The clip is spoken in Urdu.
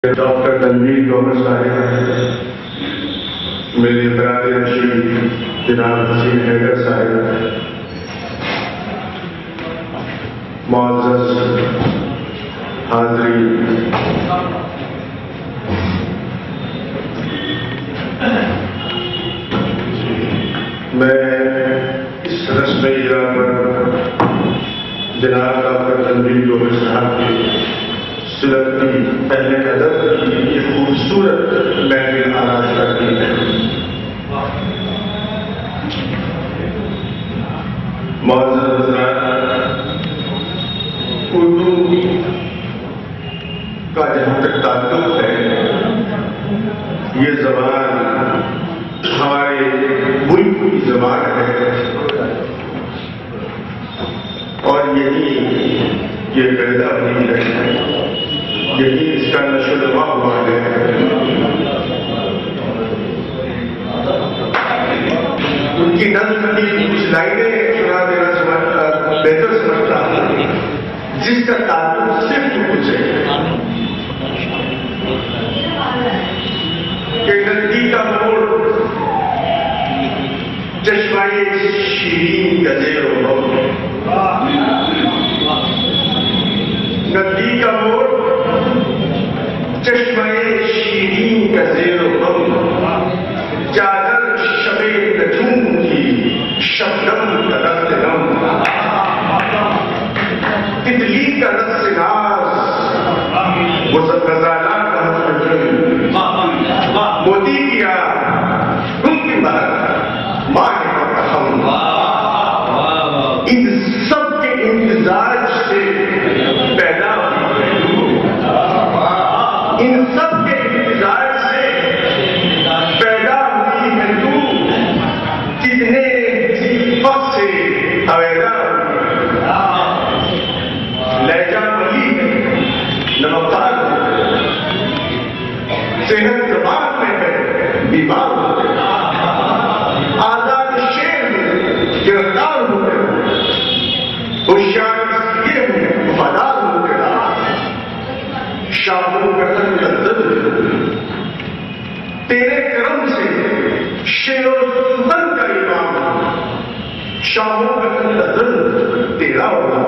ڈاکٹر تنویر گوہر صاحب، میرے برادر رشید جناب حسین حیدر صاحب، معزز حاضرین، میں اس رسم اجرا پر جناب ڈاکٹر تنویر گوہر صاحب کے صلت کی پہلے قدر کی یہ خوبصورت محفل آراستہ کی ہے۔ معزز حضرات، اردو کا جہاں تک تعلق ہے، یہ زبان ہمارے ملک کی زبان ہے اور یہی یہ پیدا ہوئی ہے، یہی اس کا نشو و نما ہوا ہے۔ ان کی نظم کی کچھ لائنیں سنا دینا بہتر سمجھتا ہوں، جس کا تعلق صرف ان سے کہ ندی کا موڑ چشمائے شیرین کا زیر و بم، ندی کا موڑ چشمائے شیرین کا زیر و بم، چادر شب نجوم کی شبنم کا رقص نم، تتلی کا رقص ناز، وہ غزالات کا حسن جن، موتی کیا ان کی بات ماں کا ہم، ان سب کے امتزاج سے پیدا ہوئی، ان سب کے امتزاج سے پیدا ہوئی ہے تو، کتنے وقت سے حویدہ لہجہ ملی ہے، نمکدار صحت زبان میں ہے، بیمار ہوتے آزاد شیر میں گرفتار ہوتے، ہوشیار یہ میں وفادار ہوتے، شاہوں کا تن لذت تیرے کرم سے شیر و سلطن کا امام، شاہوں کا تن لذت تیرا ہوگا،